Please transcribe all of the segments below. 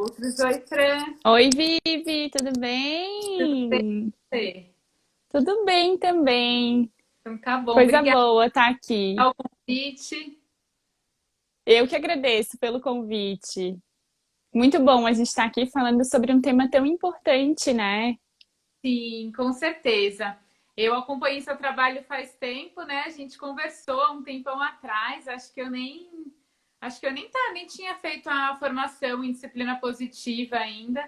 Outros oi, Fran. Oi, Vivi, tudo Tudo bem bem? com você? Tudo bem também. Então tá bom. Coisa Obrigada boa estar aqui. pelo convite. Eu que agradeço pelo convite. Muito bom a gente estar aqui falando sobre um tema tão importante, né? Sim, com certeza. Eu acompanhei seu trabalho faz tempo, né? A gente conversou há um tempão atrás. Acho que eu nem tinha feito a formação em disciplina positiva ainda.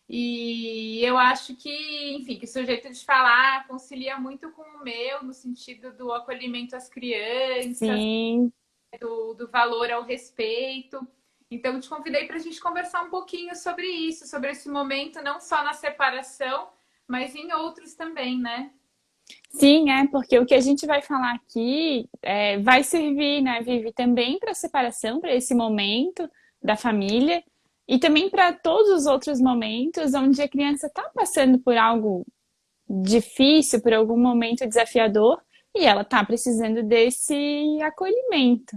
E eu acho que, enfim, que o seu jeito de falar concilia muito com o meu, no sentido do acolhimento às crianças, Sim, do valor ao respeito. Então, eu te convidei para a gente conversar um pouquinho sobre isso, sobre esse momento, não só na separação, mas em outros também, né? sim, porque o que a gente vai falar aqui vai servir, né, Vivi, também para a separação, para esse momento da família e também para todos os outros momentos onde a criança está passando por algo difícil, por algum momento desafiador, e ela tá precisando desse acolhimento,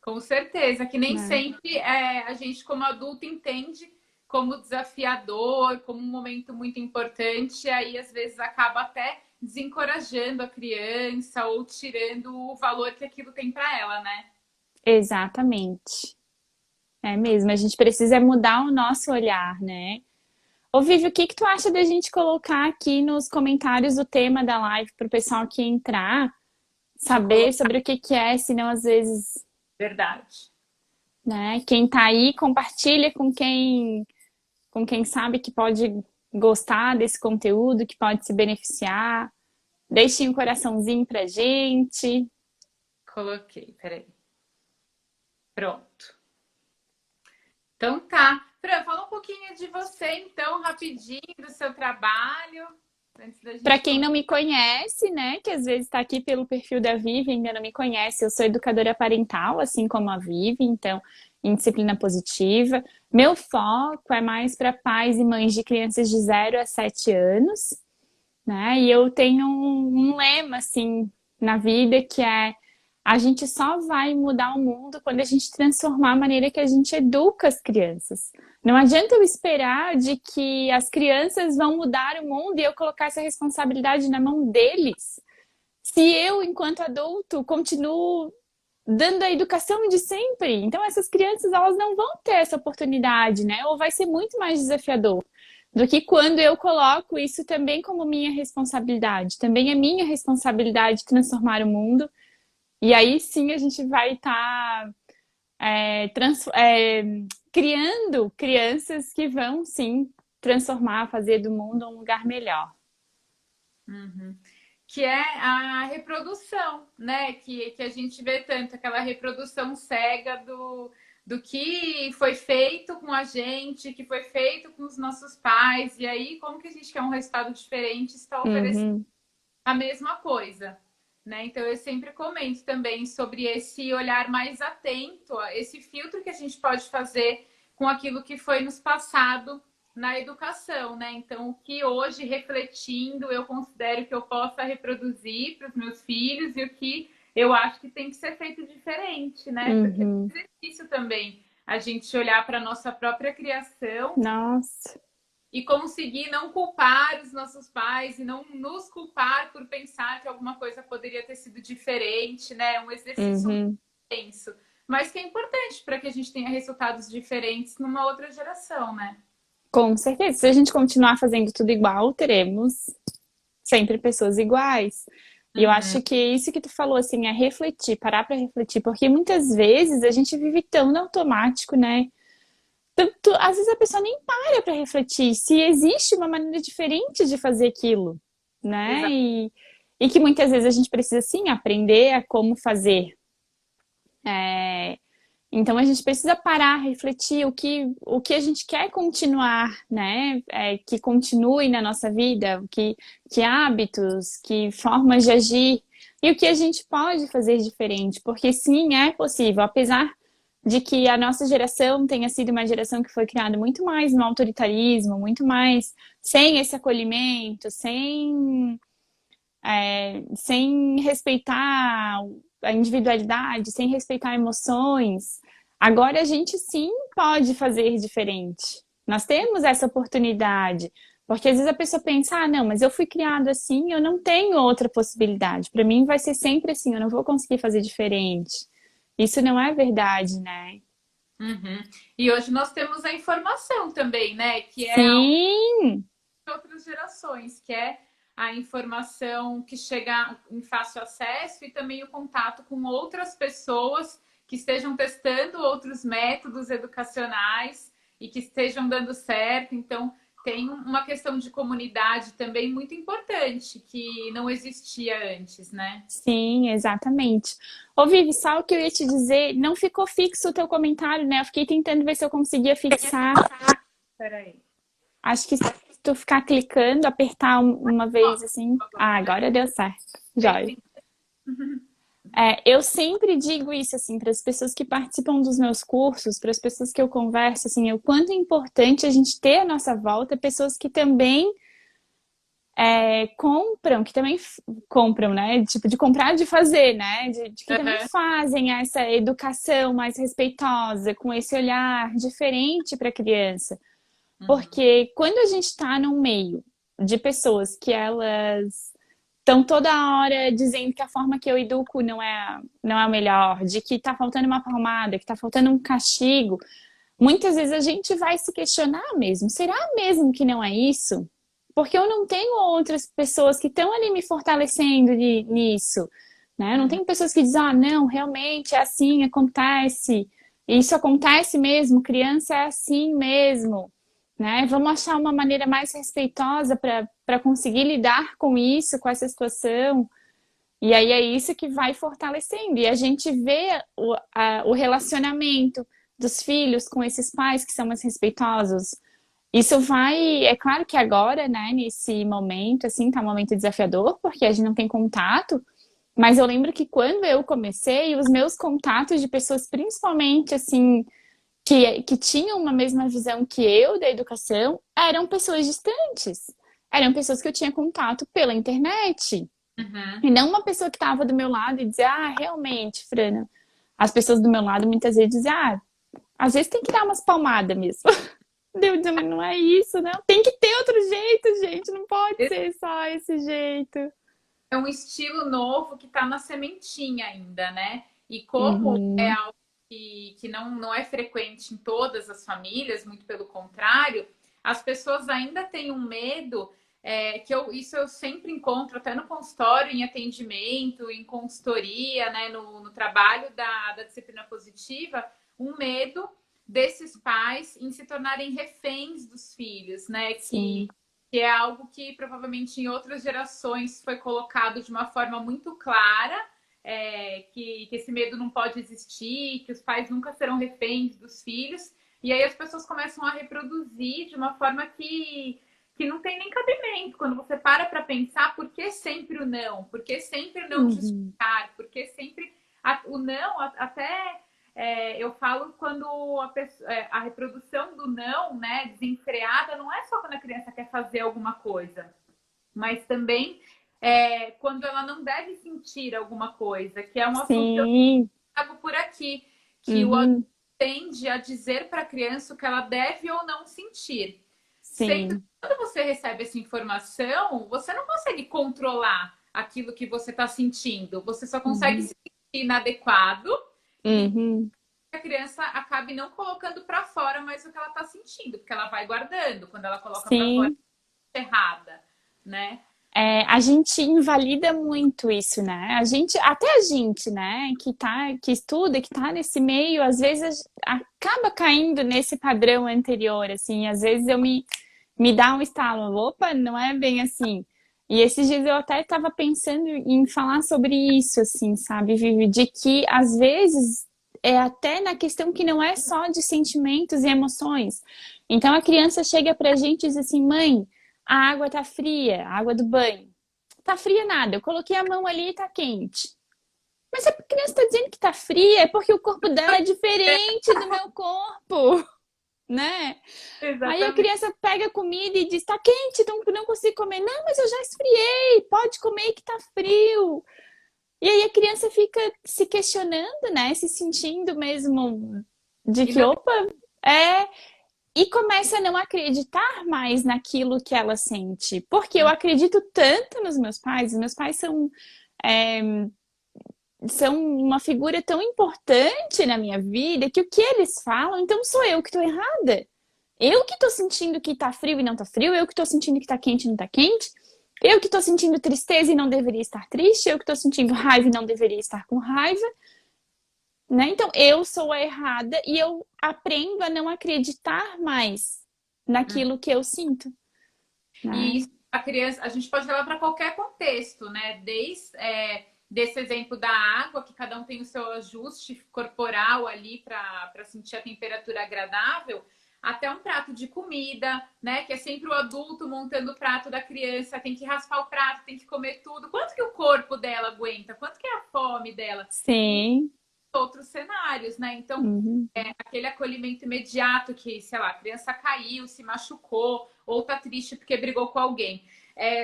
Com certeza, que nem né? sempre a gente, como adulto, entende como desafiador, como um momento muito importante, e aí às vezes acaba até desencorajando a criança ou tirando o valor que aquilo tem para ela, né? Exatamente. É mesmo, a gente precisa mudar o nosso olhar, né? Ô, Vivi, o que que tu acha da gente colocar aqui nos comentários o tema da live para o pessoal que entrar saber Colocar sobre o que que é, senão às vezes, verdade. né, quem tá aí compartilha com quem sabe que pode gostar desse conteúdo, que pode se beneficiar. Deixem um coraçãozinho pra gente. Coloquei, peraí. Pronto. Então tá. Fran, fala um pouquinho de você, então, rapidinho, do seu trabalho, antes da Para gente quem começar. não me conhece, né, que às vezes está aqui pelo perfil da Vivi e ainda não me conhece, eu sou educadora parental, assim como a Vivi, então, em disciplina positiva. Meu foco é mais para pais e mães de crianças de 0 a 7 anos, né? E eu tenho um lema, assim, na vida que é a gente só vai mudar o mundo quando a gente transformar a maneira que a gente educa as crianças. Não adianta eu esperar de que as crianças vão mudar o mundo e eu colocar essa responsabilidade na mão deles. Se eu, enquanto adulto, continuo dando a educação de sempre, então essas crianças elas não vão ter essa oportunidade, né? Ou vai ser muito mais desafiador do que quando eu coloco isso também como minha responsabilidade. Também é minha responsabilidade transformar o mundo. E aí sim a gente vai estar criando crianças que vão sim transformar, fazer do mundo um lugar melhor. Uhum. Que é a reprodução, né? Que a gente vê tanto, aquela reprodução cega do que foi feito com a gente, que foi feito com os nossos pais, e aí como que a gente quer um resultado diferente está oferecendo Uhum. a mesma coisa, né? Então eu sempre comento também sobre esse olhar mais atento, esse filtro que a gente pode fazer com aquilo que foi nos passado na educação, né? Então o que hoje refletindo eu considero que eu possa reproduzir para os meus filhos e o que eu acho que tem que ser feito diferente, né? Porque é Uhum. um exercício também a gente olhar para a nossa própria criação Nossa. e conseguir não culpar os nossos pais e não nos culpar por pensar que alguma coisa poderia ter sido diferente, né? É um exercício muito Uhum. intenso, mas que é importante para que a gente tenha resultados diferentes numa outra geração, né? Com certeza. Se a gente continuar fazendo tudo igual, teremos sempre pessoas iguais. E eu Uhum. acho que isso que tu falou, assim, é refletir, parar para refletir, porque muitas vezes a gente vive tão no automático, né? Às vezes a pessoa nem para refletir se existe uma maneira diferente de fazer aquilo, né? Exato. E que muitas vezes a gente precisa, sim, aprender a como fazer. Então a gente precisa parar, refletir o que a gente quer continuar, né? Que continue na nossa vida, que hábitos, que formas de agir e o que a gente pode fazer diferente, porque sim, é possível, apesar de que a nossa geração tenha sido uma geração que foi criada muito mais no autoritarismo, muito mais sem esse acolhimento, sem respeitar a individualidade, sem respeitar emoções. Agora a gente sim pode fazer diferente. Nós temos essa oportunidade. Porque às vezes a pessoa pensa, ah, não, mas eu fui criado assim, eu não tenho outra possibilidade. Para mim vai ser sempre assim, eu não vou conseguir fazer diferente. Isso não é verdade, né? Uhum. E hoje nós temos a informação também, né? Que é algo Sim, de outras gerações, que é a informação que chega em fácil acesso e também o contato com outras pessoas que estejam testando outros métodos educacionais e que estejam dando certo. Então, tem uma questão de comunidade também muito importante que não existia antes, né? sim, exatamente. Ô, Vivi, só o que eu ia te dizer, não ficou fixo o teu comentário, né? Eu fiquei tentando ver se eu conseguia fixar. Peraí. Acho que se tu ficar clicando, apertar uma vez assim. Ah, Agora, né? agora deu certo. Joia. Sim. É, eu sempre digo isso assim para as pessoas que participam dos meus cursos, para as pessoas que eu converso, assim, o quanto é importante a gente ter à nossa volta pessoas que também compram, que também compram, né? Tipo, de comprar, de fazer, né? De que também Uhum. fazem essa educação mais respeitosa, com esse olhar diferente para a criança. Uhum. Porque quando a gente está num meio de pessoas que elas estão toda hora dizendo que a forma que eu educo não é a melhor, de que está faltando uma palmada, que está faltando um castigo, muitas vezes a gente vai se questionar mesmo. Será mesmo que não é isso? Porque eu não tenho outras pessoas que estão ali me fortalecendo nisso, né? Eu não Uhum. tenho pessoas que dizem, ah, não, realmente é assim, acontece. Isso acontece mesmo, criança é assim mesmo, né? Vamos achar uma maneira mais respeitosa para conseguir lidar com isso, com essa situação. E aí é isso que vai fortalecendo. E a gente vê o relacionamento dos filhos com esses pais que são mais respeitosos. Isso vai, é claro que agora, né, nesse momento, assim, tá um momento desafiador, porque a gente não tem contato, mas eu lembro que quando eu comecei, os meus contatos de pessoas, principalmente, assim, que tinham uma mesma visão que eu da educação, eram pessoas distantes. Eram pessoas que eu tinha contato pela internet. Uhum. E não uma pessoa que estava do meu lado e dizia, ah, realmente, Frana. As pessoas do meu lado muitas vezes dizem, ah, às vezes tem que dar umas palmadas mesmo. Eu dizia, mas não é isso, não. Tem que ter outro jeito, gente. Não pode ser só esse jeito. É um estilo novo que está na sementinha ainda, né? E como é Uhum. algo que não é frequente em todas as famílias, muito pelo contrário, as pessoas ainda têm um medo, isso eu sempre encontro até no consultório, em atendimento, em consultoria, né, no trabalho da disciplina positiva, um medo desses pais em se tornarem reféns dos filhos, né? Sim, Que é algo que provavelmente em outras gerações foi colocado de uma forma muito clara, que esse medo não pode existir, que os pais nunca serão reféns dos filhos, e aí as pessoas começam a reproduzir de uma forma que não tem nem cabimento. Quando você para pensar, por que sempre o não? Por que sempre o não uhum. justificar? Por que sempre o não, até eu falo quando a reprodução do não, né, desenfreada, não é só quando a criança quer fazer alguma coisa, mas também quando ela não deve sentir alguma coisa, que é um assunto que eu Sim, trago por aqui, que o adulto uhum. tende a dizer para a criança o que ela deve ou não sentir. Sendo que Sim, quando você recebe essa informação, você não consegue controlar aquilo que você está sentindo, você só consegue uhum. se sentir inadequado e Uhum. a criança acabe não colocando para fora mais o que ela está sentindo, porque ela vai guardando. Quando ela coloca para fora, Sim. é errada, né? É, a gente invalida muito isso, né? Até a gente, né, que estuda, que tá nesse meio, às vezes acaba caindo nesse padrão anterior, assim, às vezes me dá um estalo, opa, não é bem assim. E esses dias eu até estava pensando em falar sobre isso, assim, sabe, Vivi, de que às vezes é até na questão que não é só de sentimentos e emoções. Então a criança chega pra gente e diz assim, mãe, a água tá fria, a água do banho. Tá fria nada, eu coloquei a mão ali e tá quente. Mas se a criança tá dizendo que tá fria, é porque o corpo dela é diferente do meu corpo, né? Aí a Exatamente. criança pega a comida e diz, tá quente, não consigo comer. Não, mas eu já esfriei, pode comer que tá frio. E aí a criança fica se questionando, né? Se sentindo mesmo de E que, não opa, é. e começa a não acreditar mais naquilo que ela sente. Porque eu acredito tanto nos meus pais é, são uma figura tão importante na minha vida que o que eles falam, então sou eu que estou errada. Eu que estou sentindo que tá frio e não tá frio, eu que estou sentindo que tá quente e não tá quente, eu que estou sentindo tristeza e não deveria estar triste, eu que estou sentindo raiva e não deveria estar com raiva, né? Então eu sou a errada e eu aprendo a não acreditar mais naquilo que eu sinto, E né? isso, a criança, a gente pode levar para qualquer contexto, né? Desde desse exemplo da água, que cada um tem o seu ajuste corporal ali para sentir a temperatura agradável, até um prato de comida, né? Que é sempre o adulto montando o prato da criança, tem que raspar o prato, tem que comer tudo. Quanto que o corpo dela aguenta? Quanto que é a fome dela? E Sim. outros cenários, né? Então, Uhum. aquele acolhimento imediato que, sei lá, a criança caiu, se machucou, ou tá triste porque brigou com alguém.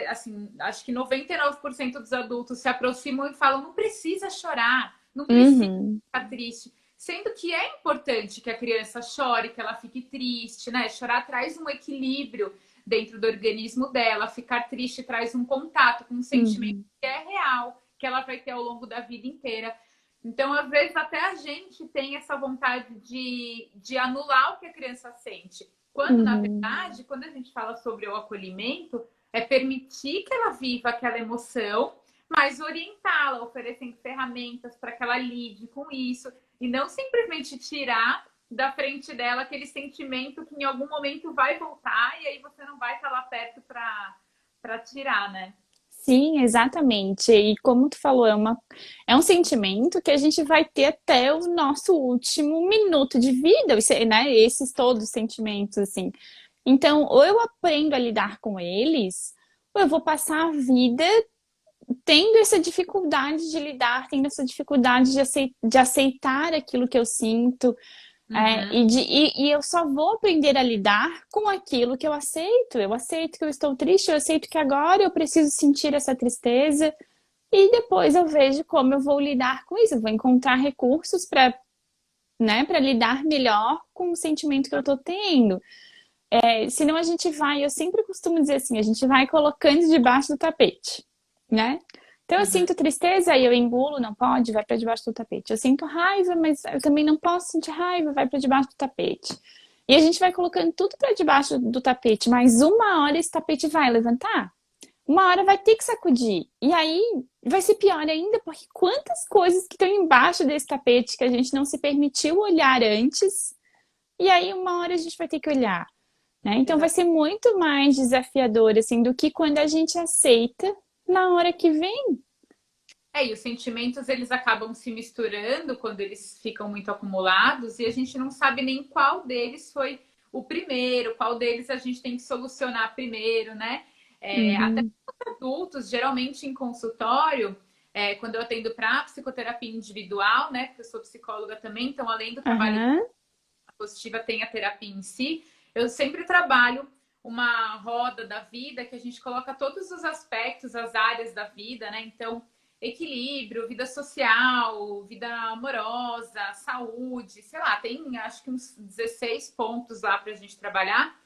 Assim, acho que 99% dos adultos se aproximam e falam: não precisa chorar, não precisa Uhum. ficar triste. Sendo que é importante que a criança chore, que ela fique triste, né? Chorar traz um equilíbrio dentro do organismo dela, ficar triste traz um contato com um sentimento Uhum. que é real, que ela vai ter ao longo da vida inteira. Então, às vezes, até a gente tem essa vontade de anular o que a criança sente. Quando, na Uhum. verdade, quando a gente fala sobre o acolhimento, é permitir que ela viva aquela emoção, mas orientá-la, oferecendo ferramentas para que ela lide com isso, e não simplesmente tirar da frente dela aquele sentimento que em algum momento vai voltar e aí você não vai estar lá perto para tirar, né? Sim, exatamente. E como tu falou, é um sentimento que a gente vai ter até o nosso último minuto de vida, né? Esses todos os sentimentos, assim. Então, ou eu aprendo a lidar com eles, ou eu vou passar a vida tendo essa dificuldade de lidar, tendo essa dificuldade de aceitar aquilo que eu sinto, Uhum. e eu só vou aprender a lidar com aquilo que eu aceito. Eu aceito que eu estou triste, eu aceito que agora eu preciso sentir essa tristeza. E depois eu vejo como eu vou lidar com isso. Eu vou encontrar recursos para, né, para lidar melhor com o sentimento que eu estou tendo. Senão a gente vai, eu sempre costumo dizer assim, a gente vai colocando debaixo do tapete, né? Então eu Uhum. sinto tristeza, aí eu engulo, não pode, vai para debaixo do tapete. Eu sinto raiva, mas eu também não posso sentir raiva, vai para debaixo do tapete. E a gente vai colocando tudo para debaixo do tapete, mas uma hora esse tapete vai levantar. Uma hora vai ter que sacudir. E aí vai ser pior ainda, porque quantas coisas que estão embaixo desse tapete que a gente não se permitiu olhar antes, e aí uma hora a gente vai ter que olhar, né? Então vai Exato. ser muito mais desafiador, assim, do que quando a gente aceita na hora que vem. E os sentimentos eles acabam se misturando quando eles ficam muito acumulados e a gente não sabe nem qual deles foi o primeiro, qual deles a gente tem que solucionar primeiro, né? Até Uhum. os adultos, geralmente em consultório, quando eu atendo para psicoterapia individual, né? Porque eu sou psicóloga também, então além do trabalho Aham. positiva tem a terapia em si, eu sempre trabalho uma roda da vida que a gente coloca todos os aspectos, as áreas da vida, né? Então, equilíbrio, vida social, vida amorosa, saúde, sei lá, tem acho que uns 16 pontos lá para a gente trabalhar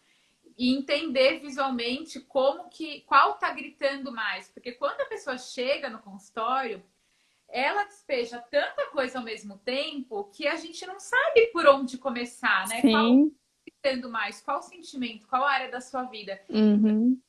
e entender visualmente qual tá gritando mais, porque quando a pessoa chega no consultório, ela despeja tanta coisa ao mesmo tempo que a gente não sabe por onde começar, né? Qual Sim. gritando mais, qual sentimento, qual área da sua vida. Uhum.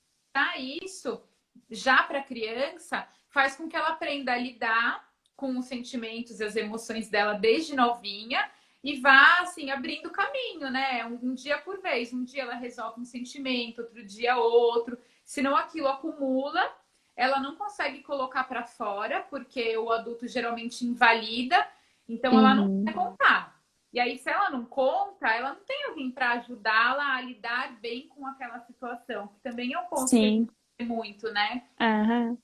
Isso já para a criança faz com que ela aprenda a lidar com os sentimentos e as emoções dela desde novinha e vá assim abrindo caminho, né? Um dia por vez. Um dia ela resolve um sentimento, outro dia outro. Senão aquilo acumula, ela não consegue colocar para fora porque o adulto geralmente invalida, então ela não quer Uhum. contar. E aí, se ela não conta, ela não tem alguém para ajudá-la a lidar bem com aquela situação, que também é um ponto que a gente Sim. vê muito, né? Aham.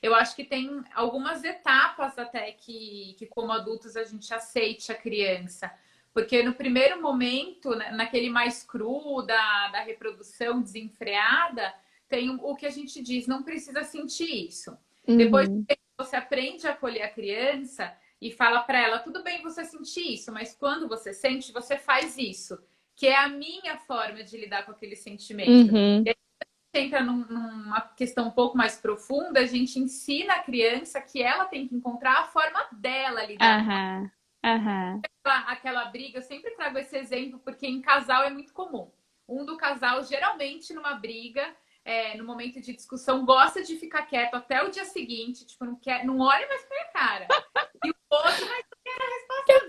Eu acho que tem algumas etapas até que como adultos, a gente aceite a criança. Porque no primeiro momento, naquele mais cru da reprodução desenfreada, tem o que a gente diz, não precisa sentir isso. Depois Uhum. você aprende a acolher a criança e fala para ela, tudo bem você sentir isso, mas quando você sente, você faz isso. que é a minha forma de lidar com aquele sentimento. Uhum. Entra numa questão um pouco mais profunda, a gente ensina a criança que ela tem que encontrar a forma dela lidar com Aham. Aham. aquela briga. Eu sempre trago esse exemplo porque em casal é muito comum. Um do casal, geralmente numa briga, no momento de discussão, gosta de ficar quieto até o dia seguinte, tipo, não quer, não olha mais pra minha cara. E o outro, mas não quer a resposta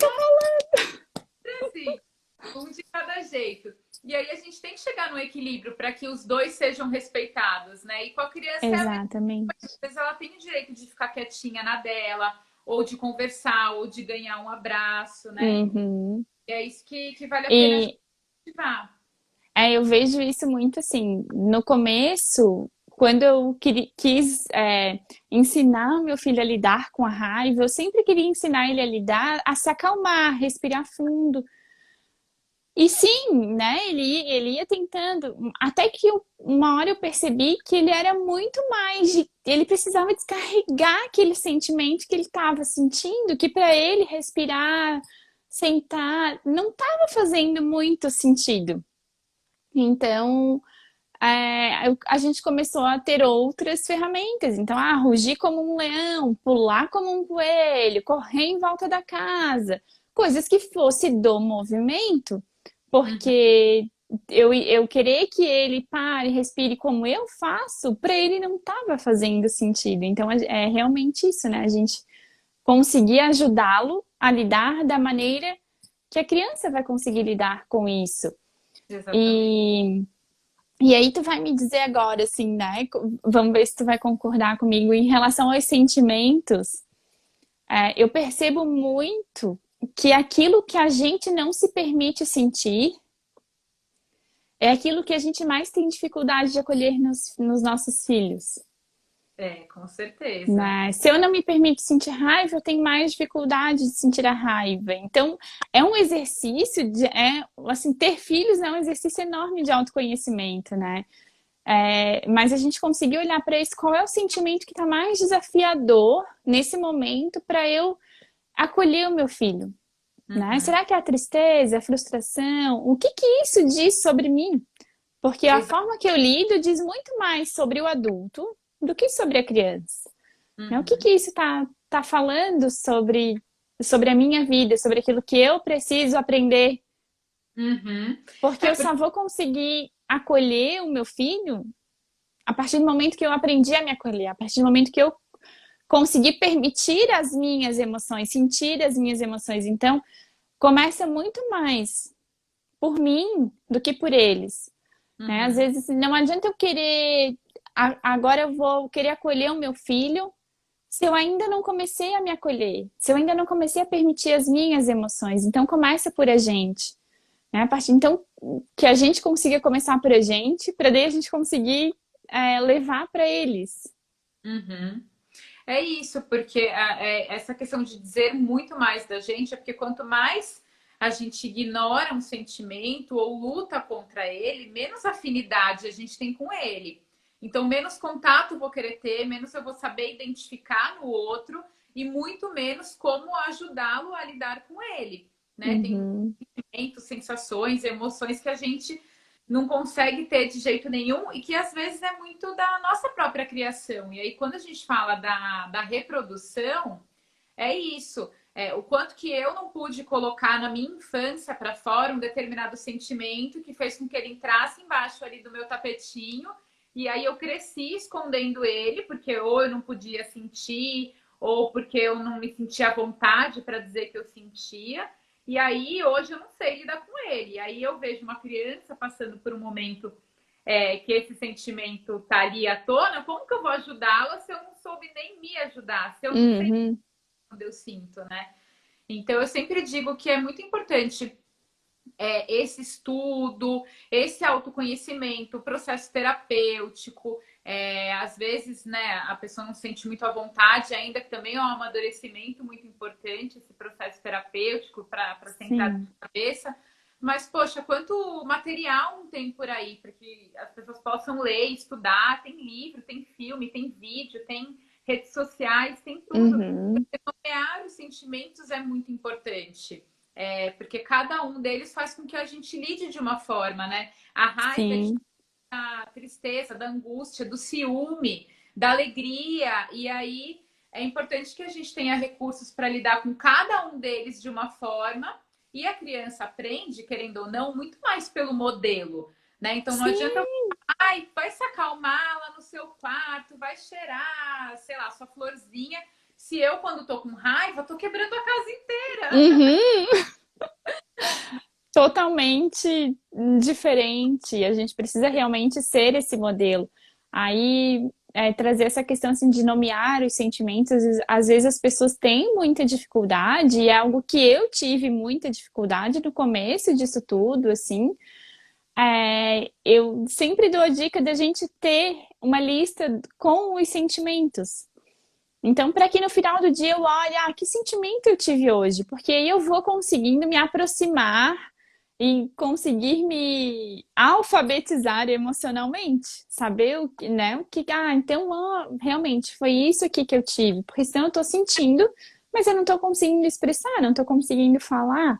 não, assim, um de cada jeito. E aí a gente tem que chegar no equilíbrio para que os dois sejam respeitados, né? E com a criança é a mesma Exatamente. coisa. Às vezes ela tem o direito de ficar quietinha na dela, ou de conversar, ou de ganhar um abraço, né? Uhum. E é isso que vale a pena a gente E ativar. eu vejo isso muito assim, no começo, quando eu quis ensinar meu filho a lidar com a raiva, eu sempre queria ensinar ele a lidar, a se acalmar, respirar fundo. E sim, né, ele ia tentando, até que uma hora eu percebi que ele era muito mais ele precisava descarregar aquele sentimento que ele estava sentindo, que para ele respirar, sentar, não estava fazendo muito sentido. Então, a gente começou a ter outras ferramentas. Então, rugir como um leão, pular como um coelho, correr em volta da casa, coisas que fosse do movimento, Uhum. porque eu querer que ele pare, respire como eu faço, para ele não estava fazendo sentido. Então, é realmente isso, né? A gente conseguir ajudá-lo a lidar da maneira que a criança vai conseguir lidar com isso. Exatamente. E e aí tu vai me dizer agora, assim, né? Vamos ver se tu vai concordar comigo em relação aos sentimentos. Eu percebo muito que aquilo que a gente não se permite sentir é aquilo que a gente mais tem dificuldade de acolher nos nossos filhos. Com certeza. Né? Se eu não me permito sentir raiva, eu tenho mais dificuldade de sentir a raiva. Então, é um exercício assim, ter filhos é um exercício enorme de autoconhecimento, né? Mas a gente conseguir olhar para isso, qual é o sentimento que está mais desafiador nesse momento para eu acolher o meu filho, né? Uhum. Será que é a tristeza, a frustração? O que que isso diz sobre mim? Porque a Exa- forma que eu lido diz muito mais sobre o adulto do que sobre a criança, né? O que Uhum. que isso tá falando sobre a minha vida, sobre aquilo que eu preciso aprender? Uhum. Porque É eu porque só vou conseguir acolher o meu filho a partir do momento que eu aprendi a me acolher, a partir do momento que eu consegui permitir as minhas emoções, sentir as minhas emoções. Então, começa muito mais por mim do que por eles, né? Às uhum. vezes não adianta eu querer agora eu vou querer acolher o meu filho se eu ainda não comecei a me acolher, se eu ainda não comecei a permitir as minhas emoções. Então começa por a gente, né? A partir então que a gente consiga começar por a gente, para daí a gente conseguir levar para eles. Uhum. É isso, porque essa questão de dizer muito mais da gente é porque quanto mais a gente ignora um sentimento ou luta contra ele, menos afinidade a gente tem com ele. Então, menos contato eu vou querer ter, menos eu vou saber identificar no outro e muito menos como ajudá-lo a lidar com ele, né? Tem Uhum, sentimentos, sensações, emoções que a gente não consegue ter de jeito nenhum e que às vezes é muito da nossa própria criação. E aí, quando a gente fala da reprodução, é isso. O quanto que eu não pude colocar na minha infância para fora um determinado sentimento que fez com que ele entrasse embaixo ali do meu tapetinho. E aí eu cresci escondendo ele, porque ou eu não podia sentir, ou porque eu não me sentia à vontade para dizer que eu sentia. E aí hoje eu não sei lidar com ele. E aí eu vejo uma criança passando por um momento que esse sentimento tá ali à tona, como que eu vou ajudá-la se eu não soube nem me ajudar, se eu não sei uhum, quando eu sinto, né? Então eu sempre digo que é muito importante esse estudo, esse autoconhecimento, o processo terapêutico. Às vezes, né, a pessoa não se sente muito à vontade, ainda que também é um amadurecimento muito importante, esse processo terapêutico para centrar sim. a cabeça. Mas, poxa, quanto material não tem por aí para que as pessoas possam ler, estudar? Tem livro, tem filme, tem vídeo, tem redes sociais, tem tudo. Uhum. Nomear os sentimentos é muito importante. porque cada um deles faz com que a gente lide de uma forma, né? A raiva é Sim. da tristeza, da angústia, do ciúme, da alegria. E aí é importante que a gente tenha recursos para lidar com cada um deles de uma forma. E a criança aprende, querendo ou não, muito mais pelo modelo, né? Então não adianta eu, Sim. ai, vai se acalmar lá no seu quarto, vai cheirar, sei lá, sua florzinha. Se eu, quando tô com raiva, tô quebrando a casa inteira. Uhum. Totalmente diferente. A gente precisa realmente ser esse modelo. Aí, trazer essa questão assim, de nomear os sentimentos, às vezes as pessoas têm muita dificuldade, e é algo que eu tive muita dificuldade no começo disso tudo, assim. Eu sempre dou a dica da gente ter uma lista com os sentimentos. Então, para que no final do dia eu olhe, que sentimento eu tive hoje? Porque aí eu vou conseguindo me aproximar e conseguir me alfabetizar emocionalmente, saber o que, né? Então, realmente foi isso aqui que eu tive, porque senão eu tô sentindo, mas eu não tô conseguindo expressar, não tô conseguindo falar.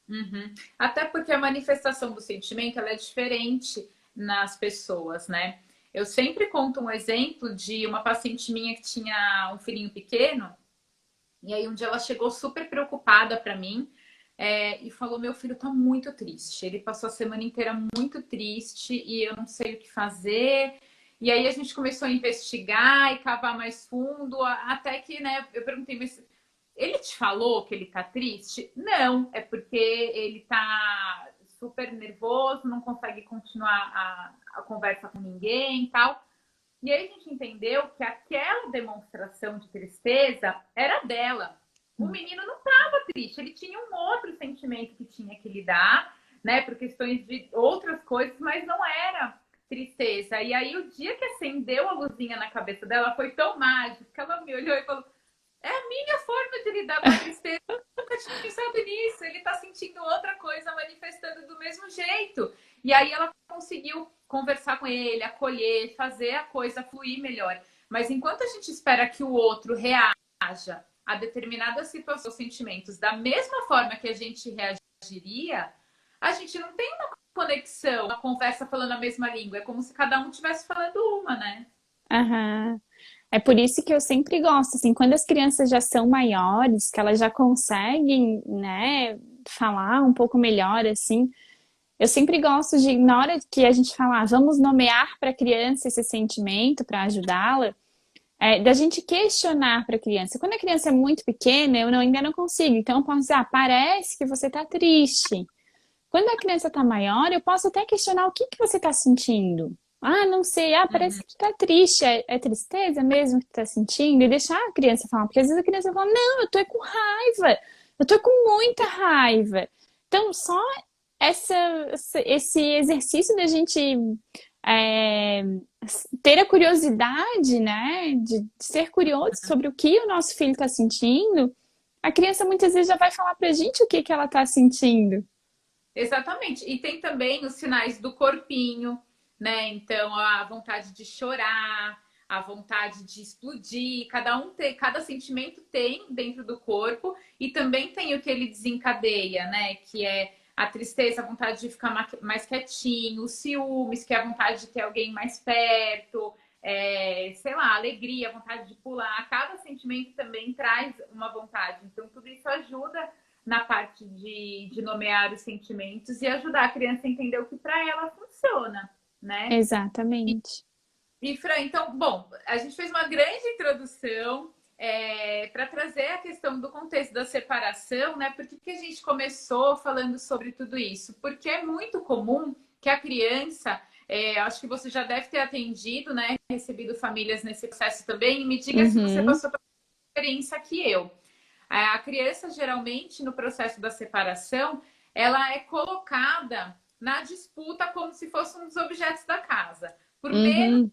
Uhum. Até porque a manifestação do sentimento ela é diferente nas pessoas, né? Eu sempre conto um exemplo de uma paciente minha que tinha um filhinho pequeno, e aí um dia ela chegou super preocupada para mim, e falou: Meu filho tá muito triste. Ele passou a semana inteira muito triste e eu não sei o que fazer. E aí a gente começou a investigar e cavar mais fundo, até que, né, eu perguntei, mas ele te falou que ele tá triste? Não, é porque ele tá super nervoso, não consegue continuar a conversa com ninguém e tal. E aí a gente entendeu que aquela demonstração de tristeza era dela. O menino não estava triste, ele tinha um outro sentimento que tinha que lidar, né, por questões de outras coisas, mas não era tristeza. E aí o dia que acendeu a luzinha na cabeça dela foi tão mágico que ela me olhou e falou: é a minha forma de lidar com a tristeza. Eu nunca tinha pensado nisso. Ele está sentindo outra coisa, manifestando do mesmo jeito. E aí ela conseguiu conversar com ele, acolher, fazer a coisa fluir melhor. Mas enquanto a gente espera que o outro reaja a determinadas situações, sentimentos, da mesma forma que a gente reagiria, a gente não tem uma conexão, uma conversa falando a mesma língua. É como se cada um estivesse falando uma, né? Aham. É por isso que eu sempre gosto, assim, quando as crianças já são maiores, que elas já conseguem, né, falar um pouco melhor, assim, eu sempre gosto de, na hora que a gente falar, vamos nomear para a criança esse sentimento para ajudá-la, da gente questionar para a criança. Quando a criança é muito pequena, ainda não consigo, então eu posso dizer, parece que você está triste. Quando a criança está maior, eu posso até questionar o que que você está sentindo. Não sei. Parece Uhum. que tu tá triste. É tristeza mesmo que tu tá sentindo? E deixar a criança falar. Porque às vezes a criança fala, não, eu tô com raiva. Eu tô com muita raiva. Então, só esse exercício da gente é, ter a curiosidade, né? De ser curioso sobre o que o nosso filho está sentindo. A criança muitas vezes já vai falar pra gente o que que ela tá sentindo. Exatamente. E tem também os sinais do corpinho, né? Então, a vontade de chorar, a vontade de explodir, cada sentimento tem dentro do corpo e também tem o que ele desencadeia, né? Que é a tristeza, a vontade de ficar mais quietinho, os ciúmes, que é a vontade de ter alguém mais perto, sei lá, a alegria, a vontade de pular. Cada sentimento também traz uma vontade. Então, tudo isso ajuda na parte de nomear os sentimentos e ajudar a criança a entender o que para ela funciona, né? Exatamente. E Fran, então, bom, a gente fez uma grande introdução para trazer a questão do contexto da separação, né? Por que a gente começou falando sobre tudo isso? Porque é muito comum que a criança, acho que você já deve ter atendido, né? Recebido famílias nesse processo também. E me diga se você Uhum. passou pela experiência que eu. A criança, geralmente, no processo da separação, ela é colocada na disputa como se fosse um dos objetos da casa, por medo Uhum.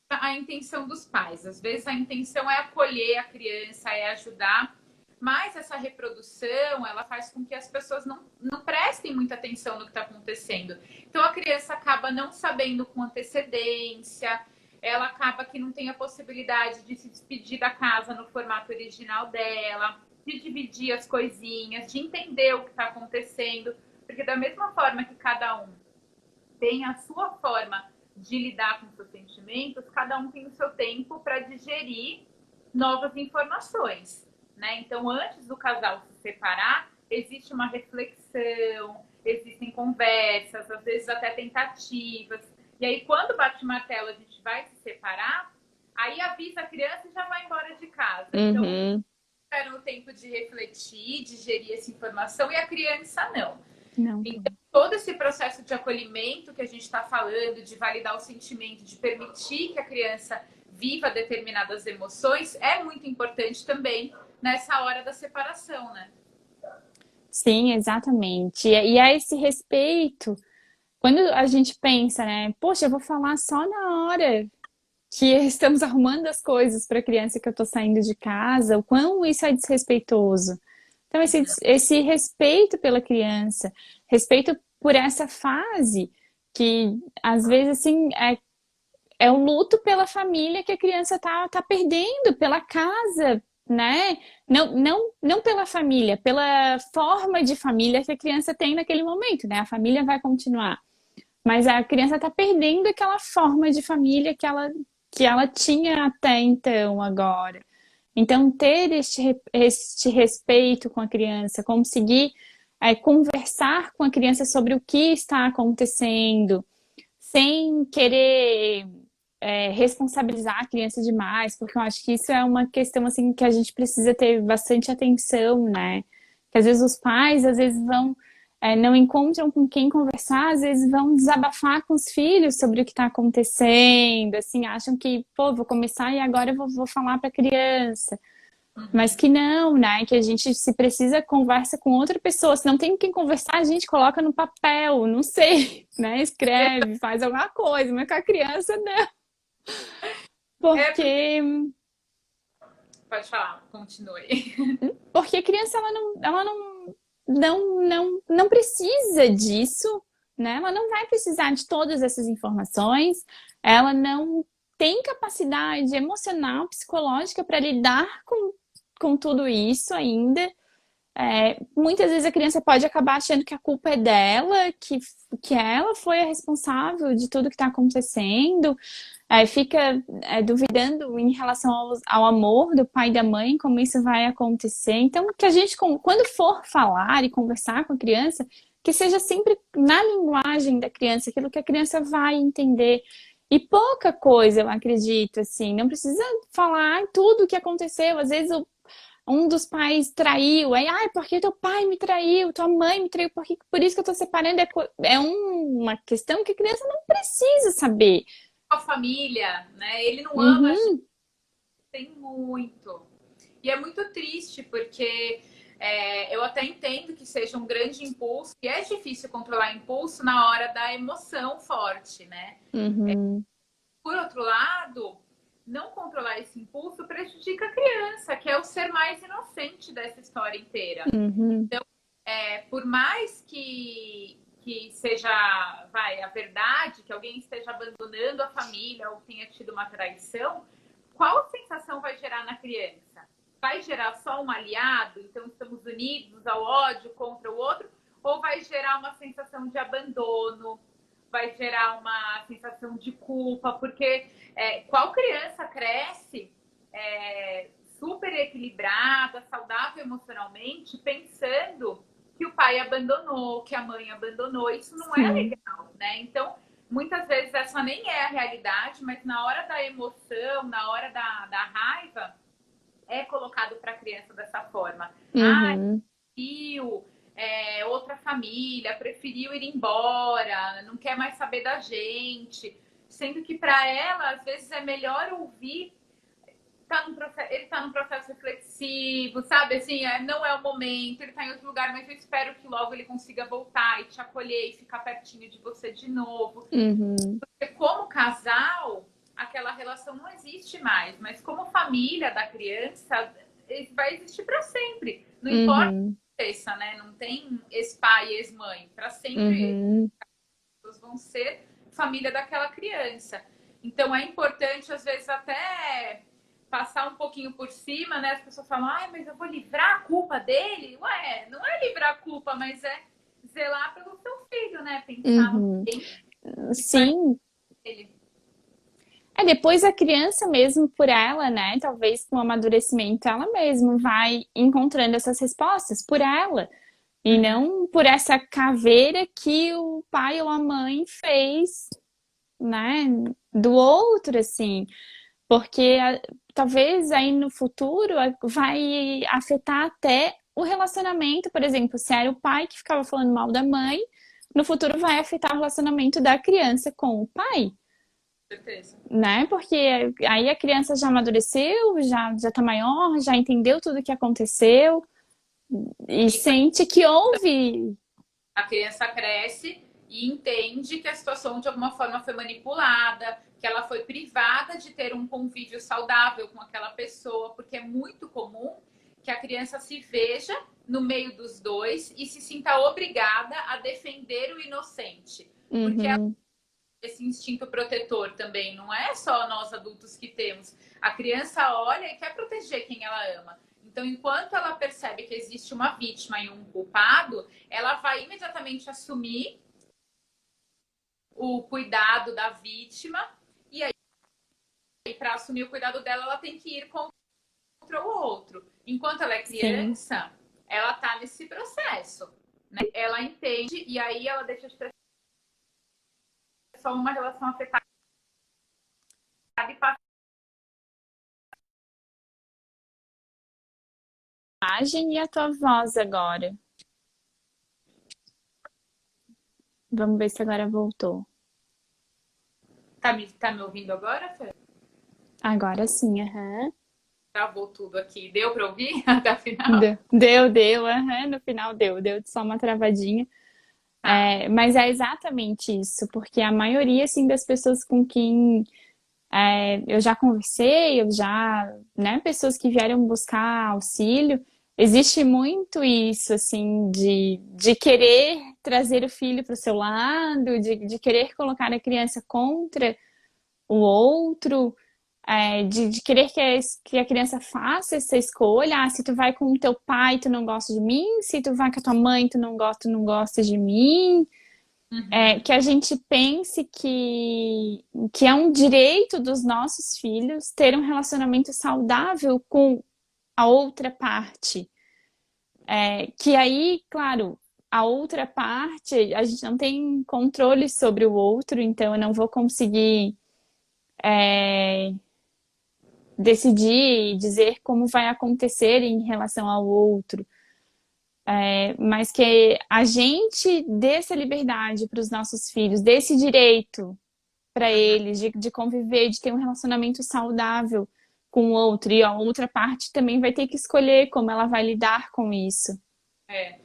da intenção dos pais. Às vezes a intenção é acolher a criança, é ajudar, mas essa reprodução, ela faz com que as pessoas não prestem muita atenção no que está acontecendo. Então a criança acaba não sabendo com antecedência, ela acaba que não tem a possibilidade de se despedir da casa no formato original dela. de dividir as coisinhas, de entender o que está acontecendo, porque da mesma forma que cada um tem a sua forma de lidar com seus sentimentos, cada um tem o seu tempo para digerir novas informações, né? Então, antes do casal se separar, existe uma reflexão, existem conversas, às vezes até tentativas. E aí, quando bate o martelo, a gente vai se separar, aí avisa a criança e já vai embora de casa. Então, tiveram o tempo de refletir, digerir essa informação, e a criança não. Então, todo esse processo de acolhimento que a gente está falando, de validar o sentimento, de permitir que a criança viva determinadas emoções, é muito importante também nessa hora da separação, né? Sim, exatamente. E é esse respeito, quando a gente pensa, né? Poxa, eu vou falar só na hora que estamos arrumando as coisas para a criança que eu estou saindo de casa, o quão isso é desrespeitoso. Então, esse respeito pela criança, respeito por essa fase, que às vezes, assim, é o luto pela família que a criança tá perdendo, pela casa, né? Não pela família, pela forma de família que a criança tem naquele momento, né? A família vai continuar. Mas a criança está perdendo aquela forma de família que ela tinha até então, agora. Então, ter este respeito com a criança, conseguir conversar com a criança sobre o que está acontecendo, sem querer responsabilizar a criança demais, porque eu acho que isso é uma questão assim que a gente precisa ter bastante atenção, né? Que às vezes os pais, às vezes não encontram com quem conversar, às vezes vão desabafar com os filhos sobre o que está acontecendo, assim, acham que, pô, vou começar e agora eu vou falar para a criança. Mas que não, né? Que a gente, se precisa, conversa com outra pessoa. Se não tem com quem conversar, a gente coloca no papel, não sei, né? Escreve, faz alguma coisa, mas com a criança, não. Porque... Pode falar, continue. Porque a criança, ela não precisa disso, né? Ela não vai precisar de todas essas informações, ela não tem capacidade emocional, psicológica para lidar com tudo isso ainda. Muitas vezes a criança pode acabar achando que a culpa é dela, que ela foi a responsável de tudo que está acontecendo, fica duvidando em relação ao amor do pai e da mãe, como isso vai acontecer. Então, que a gente, quando for falar e conversar com a criança, que seja sempre na linguagem da criança, aquilo que a criança vai entender. E pouca coisa, eu acredito, assim, não precisa falar tudo o que aconteceu. Às vezes um dos pais traiu, porque teu pai me traiu, tua mãe me traiu, por isso que eu tô separando. É uma questão que a criança não precisa saber. A família, né? Ele não ama, a gente tem muito. E é muito triste, porque eu até entendo que seja um grande impulso, e é difícil controlar impulso na hora da emoção forte, né? Por outro lado, não controlar esse impulso prejudica a criança, que é o ser mais inocente dessa história inteira. Então, por mais que seja, a verdade, que alguém esteja abandonando a família ou tenha tido uma traição, qual sensação vai gerar na criança? Vai gerar só um aliado, então estamos unidos ao ódio contra o outro, ou vai gerar uma sensação de abandono, vai gerar uma sensação de culpa? Porque qual criança cresce super equilibrada, saudável emocionalmente, pensando que o pai abandonou, que a mãe abandonou? Isso não é legal, né? Então, muitas vezes essa nem é a realidade, mas na hora da emoção, na hora da raiva, é colocado para a criança dessa forma. Outra família, preferiu ir embora, não quer mais saber da gente. Sendo que para ela, às vezes, é melhor ouvir. Ele está num processo reflexivo, sabe? Assim, não é o momento, ele está em outro lugar, mas eu espero que logo ele consiga voltar e te acolher e ficar pertinho de você de novo. Porque como casal, aquela relação não existe mais, mas como família da criança, vai existir para sempre. Não importa o que aconteça, né? Não tem ex-pai e ex-mãe. Para sempre, eles vão ser família daquela criança. Então, é importante, às vezes, até passar um pouquinho por cima, né? As pessoas falam, ai, mas eu vou livrar a culpa dele? Ué, não é livrar a culpa, mas é zelar pelo seu filho, né? Pensar no Uhum. bem que faz Sim. ele. Depois a criança mesmo por ela, né? Talvez com o amadurecimento, ela mesma vai encontrando essas respostas por ela. E Uhum. não por essa caveira que o pai ou a mãe fez, né? Do outro, assim. Porque talvez aí no futuro vai afetar até o relacionamento, por exemplo, se era o pai que ficava falando mal da mãe, no futuro vai afetar o relacionamento da criança com o pai, Com certeza. né? Porque aí a criança já amadureceu, já tá maior, já entendeu tudo o que aconteceu e E sente que houve. a criança cresce e entende que a situação de alguma forma foi manipulada, que ela foi privada de ter um convívio saudável com aquela pessoa, porque é muito comum que a criança se veja no meio dos dois e se sinta obrigada a defender o inocente. Porque Uhum, esse instinto protetor também, não é só nós adultos que temos. A criança olha e quer proteger quem ela ama. Então, enquanto ela percebe que existe uma vítima e um culpado, ela vai imediatamente assumir o cuidado da vítima, e aí, para assumir o cuidado dela, ela tem que ir contra o outro. Enquanto ela é sim. criança, ela está nesse processo. Né? Ela entende, e aí ela deixa de ter só uma relação afetada e passa. Imagem e a tua voz agora. Vamos ver se agora voltou. Tá me ouvindo agora, Fê? Agora sim, aham. Travou tudo aqui. Deu para ouvir até o final? Deu, aham. No final deu só uma travadinha. Tá. Mas é exatamente isso, porque a maioria, assim, das pessoas com quem eu já conversei, né, pessoas que vieram buscar auxílio, existe muito isso, assim, de querer trazer o filho para o seu lado, de querer colocar a criança contra o outro, de querer que a criança faça essa escolha. Ah, se tu vai com o teu pai, tu não gosta de mim. Se tu vai com a tua mãe, tu não gosta de mim. Que Uhum. a gente pense que é um direito dos nossos filhos ter um relacionamento saudável com a outra parte. Que aí, claro, a outra parte, a gente não tem controle sobre o outro, então eu não vou conseguir decidir e dizer como vai acontecer em relação ao outro, mas que a gente dê essa liberdade para os nossos filhos, dê esse direito para Uhum. eles de conviver, de ter um relacionamento saudável com o outro, e a outra parte também vai ter que escolher como ela vai lidar com isso. É.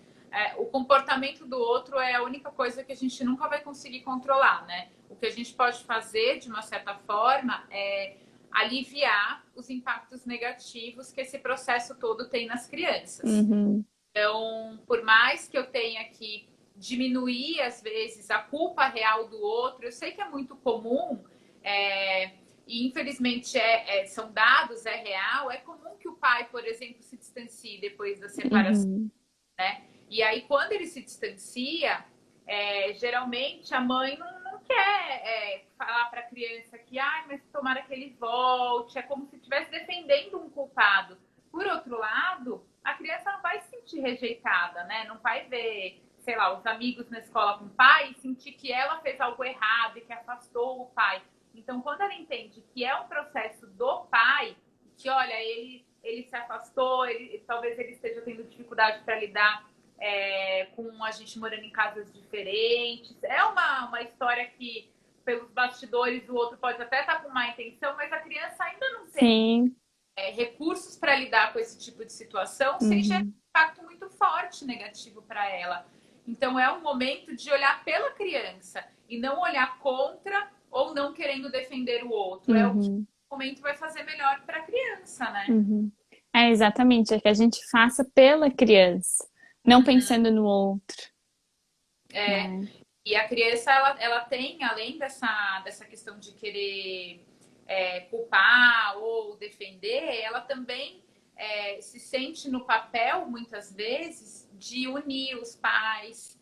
O comportamento do outro é a única coisa que a gente nunca vai conseguir controlar, né? O que a gente pode fazer, de uma certa forma, é aliviar os impactos negativos que esse processo todo tem nas crianças. Uhum, Então, por mais que eu tenha que diminuir, às vezes, a culpa real do outro, eu sei que é muito comum, e infelizmente são dados, é real, é comum que o pai, por exemplo, se distancie depois da separação, uhum, né? E aí, quando ele se distancia, geralmente a mãe não quer falar para a criança que, ai, mas tomara que ele volte, é como se estivesse defendendo um culpado. Por outro lado, a criança não vai se sentir rejeitada, né? Não vai ver, sei lá, os amigos na escola com o pai e sentir que ela fez algo errado e que afastou o pai. Então, quando ela entende que é um processo do pai, que olha, ele se afastou, talvez ele esteja tendo dificuldade para lidar com a gente morando em casas diferentes. É uma história que, pelos bastidores, o outro pode até estar com má intenção, mas a criança ainda não tem sim, recursos para lidar com esse tipo de situação sem gerar uhum, um impacto muito forte negativo para ela. Então, é um momento de olhar pela criança e não olhar contra ou não querendo defender o outro. É o que uhum, o momento vai fazer melhor para a criança, né? uhum. Exatamente, é que a gente faça pela criança, não Uhum. pensando no outro, É, né? e a criança, ela tem, além dessa questão de querer culpar ou defender, ela também se sente no papel, muitas vezes, de unir os pais,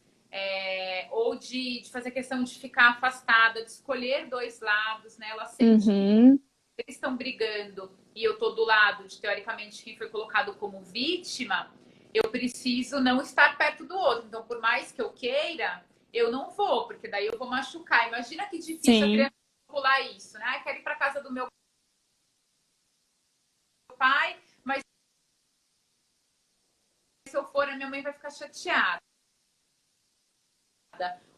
ou de fazer questão de ficar afastada, de escolher dois lados, né? Ela sente que eles estão brigando e eu tô do lado de, teoricamente, quem foi colocado como vítima, eu preciso não estar perto do outro. Então, por mais que eu queira, eu não vou, porque daí eu vou machucar. Imagina que difícil a Sim. criança pular isso, né? Quero ir para casa do meu pai, mas se eu for, a minha mãe vai ficar chateada.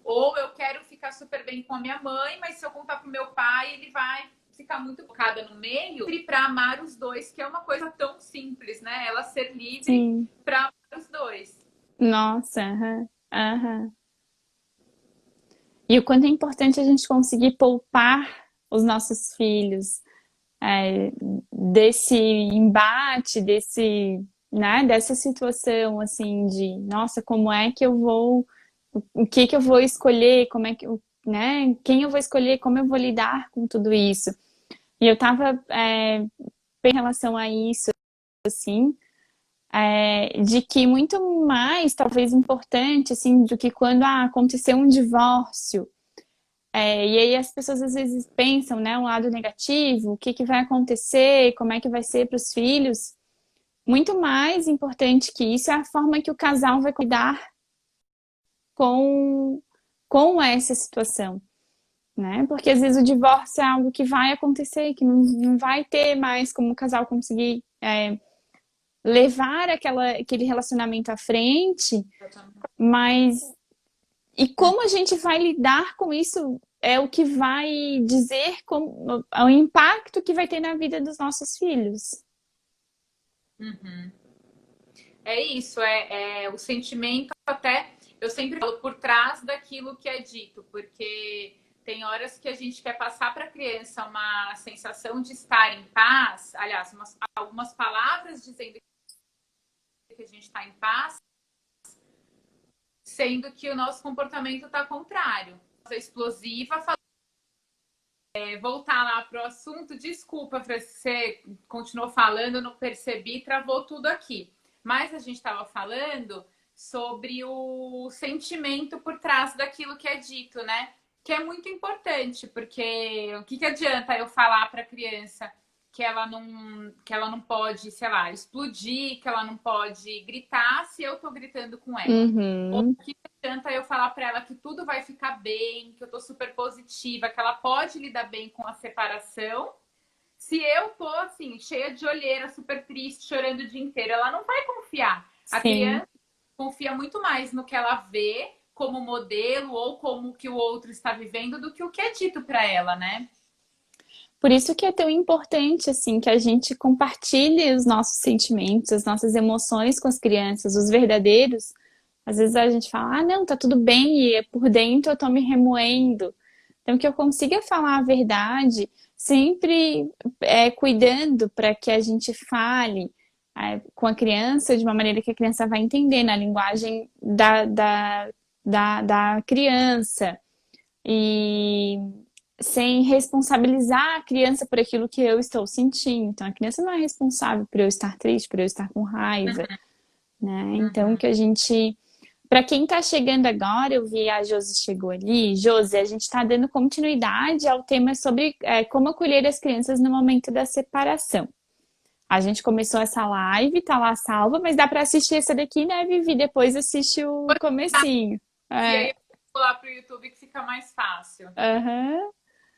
Ou eu quero ficar super bem com a minha mãe, mas se eu contar pro meu pai, ele vai ficar muito focada no meio para amar os dois, que é uma coisa tão simples, né? Ela ser livre para amar os dois. Nossa, aham, aham. E o quanto é importante a gente conseguir poupar os nossos filhos desse embate, dessa situação, assim, de, nossa, como é que eu vou, o que que eu vou escolher, como é que, né, quem eu vou escolher, como eu vou lidar com tudo isso. E eu tava, em relação a isso, assim, de que muito mais, talvez, importante, assim, do que quando aconteceu um divórcio. E aí as pessoas às vezes pensam, né, um lado negativo, o que que vai acontecer, como é que vai ser para os filhos. Muito mais importante que isso é a forma que o casal vai cuidar com, com essa situação, né? Porque às vezes o divórcio é algo que vai acontecer, que não vai ter mais como o casal conseguir levar aquele relacionamento à frente, mas e como a gente vai lidar com isso é o que vai dizer o impacto que vai ter na vida dos nossos filhos. Uhum. É isso, é o sentimento até, eu sempre falo, por trás daquilo que é dito, porque tem horas que a gente quer passar para a criança uma sensação de estar em paz, aliás, algumas palavras dizendo que a gente está em paz, sendo que o nosso comportamento está contrário. É explosiva, voltar lá para o assunto, desculpa, você continuou falando, eu não percebi, travou tudo aqui. Mas a gente estava falando sobre o sentimento por trás daquilo que é dito, né? Que é muito importante, porque o que adianta eu falar para a criança que ela não pode, sei lá, explodir, que ela não pode gritar se eu tô gritando com ela. Ou Uhum. o que adianta eu falar para ela que tudo vai ficar bem, que eu tô super positiva, que ela pode lidar bem com a separação, se eu tô assim, cheia de olheira, super triste, chorando o dia inteiro, ela não vai confiar. A Sim. criança confia muito mais no que ela vê como modelo ou como que o outro está vivendo do que o que é dito para ela, né? Por isso que é tão importante, assim, que a gente compartilhe os nossos sentimentos, as nossas emoções com as crianças, os verdadeiros. Às vezes a gente fala, não, tá tudo bem, e por dentro eu tô me remoendo. Então, que eu consiga falar a verdade, sempre cuidando para que a gente fale com a criança de uma maneira que a criança vai entender, na linguagem da criança. E sem responsabilizar a criança por aquilo que eu estou sentindo. Então, a criança não é responsável por eu estar triste, por eu estar com raiva, né? Então, que a gente... Para quem está chegando agora, eu vi a Josi chegou ali. Josi, a gente está dando continuidade ao tema sobre como acolher as crianças no momento da separação. A gente começou essa live, tá lá salva, mas dá para assistir essa daqui, né, Vivi? Depois assiste o comecinho. E aí É. eu vou lá pro YouTube que fica mais fácil. Aham.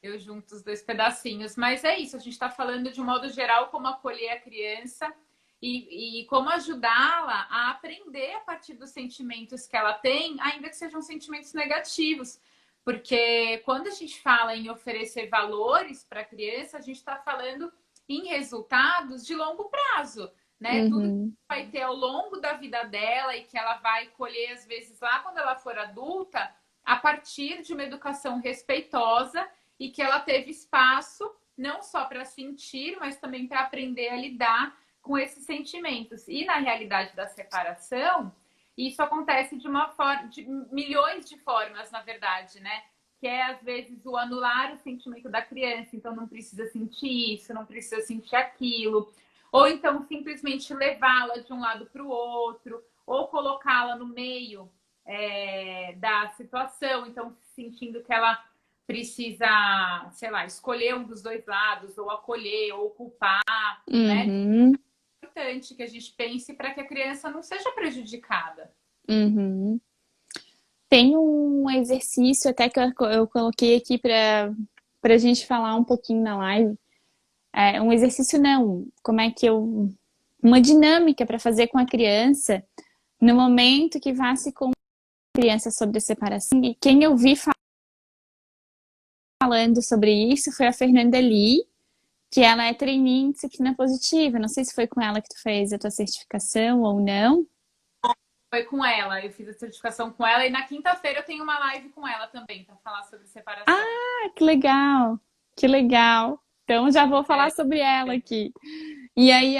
Eu junto os dois pedacinhos. Mas é isso, a gente está falando de um modo geral como acolher a criança e como ajudá-la a aprender a partir dos sentimentos que ela tem, ainda que sejam sentimentos negativos. Porque quando a gente fala em oferecer valores para a criança, a gente está falando em resultados de longo prazo, né? Tudo que Uhum. vai ter ao longo da vida dela e que ela vai colher, às vezes, lá quando ela for adulta, a partir de uma educação respeitosa e que ela teve espaço não só para sentir, mas também para aprender a lidar com esses sentimentos. E na realidade da separação, isso acontece de uma forma, de milhões de formas, na verdade, né? que é, às vezes, o anular o sentimento da criança. Então, não precisa sentir isso, não precisa sentir aquilo. Ou então, simplesmente levá-la de um lado para o outro, ou colocá-la no meio da situação. Então, sentindo que ela precisa, sei lá, escolher um dos dois lados, ou acolher, ou culpar, né? Uhum, É importante que a gente pense para que a criança não seja prejudicada. uhum. Tem um exercício até que eu coloquei aqui para a gente falar um pouquinho na live. É, um exercício não, como é que eu... Uma dinâmica para fazer com a criança no momento que vá se com a criança sobre a separação. E quem eu vi falando sobre isso foi a Fernanda Lee, que ela é trainee em disciplina positiva. Não sei se foi com ela que tu fez a tua certificação ou não. Foi com ela, eu fiz a certificação com ela e na quinta-feira eu tenho uma live com ela também para falar sobre separação. Ah, que legal! Que legal! Então já vou falar É, sobre ela aqui. E aí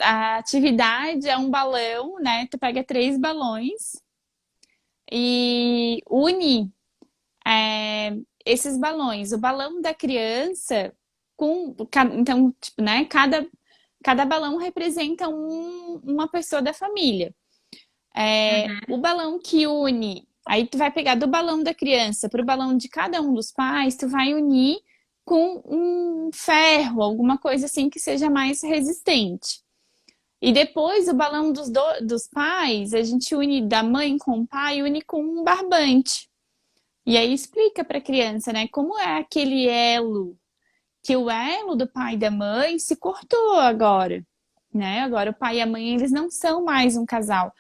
a atividade é um balão, né? Tu pega 3 balões e une esses balões. O balão da criança então, tipo, né? Cada balão representa uma pessoa da família. O uhum, balão que une, aí tu vai pegar do balão da criança para o balão de cada um dos pais, tu vai unir com um ferro, alguma coisa assim que seja mais resistente. E depois o balão dos pais, a gente une da mãe com o pai, une com um barbante. E aí explica para a criança, né, como é aquele elo, que o elo do pai e da mãe se cortou agora, né? Agora o pai e a mãe, eles não são mais um casal.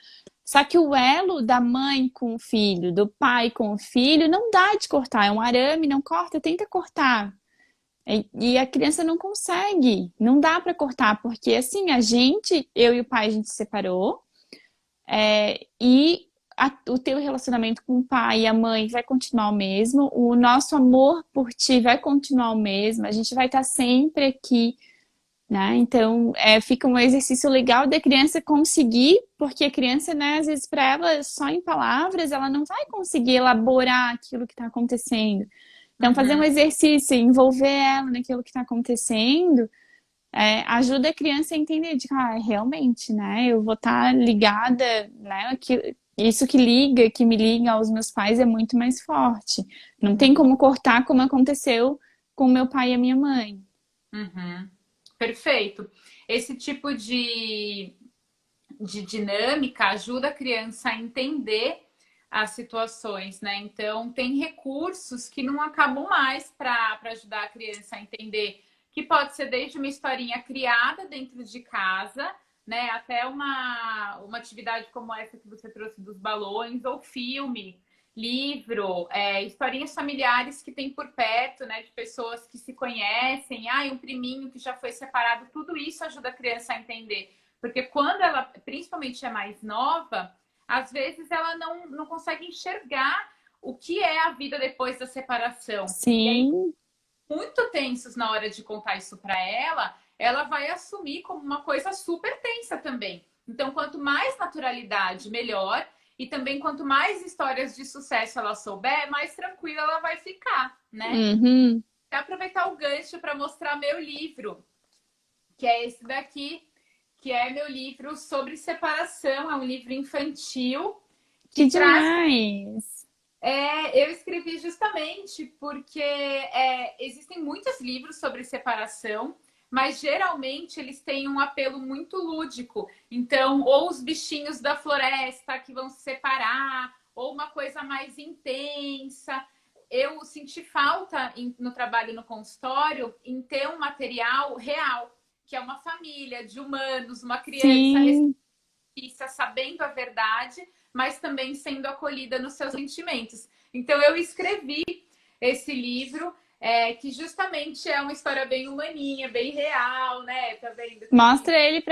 Só que o elo da mãe com o filho, do pai com o filho, não dá de cortar. É um arame, não corta, tenta cortar. E a criança não consegue, não dá para cortar, porque assim, eu e o pai, a gente se separou, e o teu relacionamento com o pai e a mãe vai continuar o mesmo, o nosso amor por ti vai continuar o mesmo, a gente vai estar sempre aqui, né? Então, fica um exercício legal da criança conseguir, porque a criança, né, às vezes, para ela, só em palavras, ela não vai conseguir elaborar aquilo que está acontecendo. Então, fazer um uhum, exercício, envolver ela naquilo que está acontecendo, ajuda a criança a entender de que, realmente, né, eu vou estar ligada, né, isso que me liga aos meus pais é muito mais forte. Não tem como cortar como aconteceu com meu pai e a minha mãe. uhum. Perfeito. Esse tipo de dinâmica ajuda a criança a entender as situações, né? Então, tem recursos que não acabam mais para ajudar a criança a entender, que pode ser desde uma historinha criada dentro de casa, né? Até uma atividade como essa que você trouxe dos balões, ou filme, livro, historinhas familiares que tem por perto, né? De pessoas que se conhecem, um priminho que já foi separado, tudo isso ajuda a criança a entender. Porque quando ela, principalmente, é mais nova, às vezes ela não consegue enxergar o que é a vida depois da separação. E aí, Sim, muito tensos na hora de contar isso para ela vai assumir como uma coisa super tensa também. Então, quanto mais naturalidade, melhor. E também, quanto mais histórias de sucesso ela souber, mais tranquila ela vai ficar, né? uhum. Vou aproveitar o gancho para mostrar meu livro, que é esse daqui, que é meu livro sobre separação. É um livro infantil Que que traz. demais! Eu escrevi justamente porque existem muitos livros sobre separação, mas geralmente eles têm um apelo muito lúdico. Então, ou os bichinhos da floresta que vão se separar, ou uma coisa mais intensa. Eu senti falta no trabalho no consultório em ter um material real, que é uma família de humanos, uma criança Sim, sabendo a verdade, mas também sendo acolhida nos seus sentimentos. Então, eu escrevi esse livro, que justamente é uma história bem humaninha, bem real, né? Tá vendo? mostra ele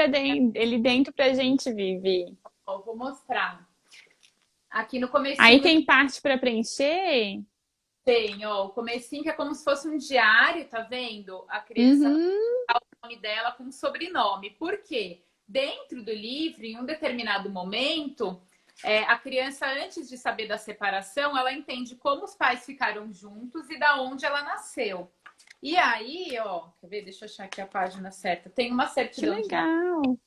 ele dentro pra gente, Vivi. Ó, vou mostrar. Aqui no Aí comecinho tem parte para preencher? tem, ó, o comecinho que é como se fosse um diário, tá vendo? A criança vai Uhum. dar o nome dela com sobrenome. Por quê? Dentro do livro, em um determinado momento, a criança, antes de saber da separação, ela entende como os pais ficaram juntos e da onde ela nasceu. E aí, ó, quer ver? Deixa eu achar aqui a página certa. Tem uma Que certidão legal.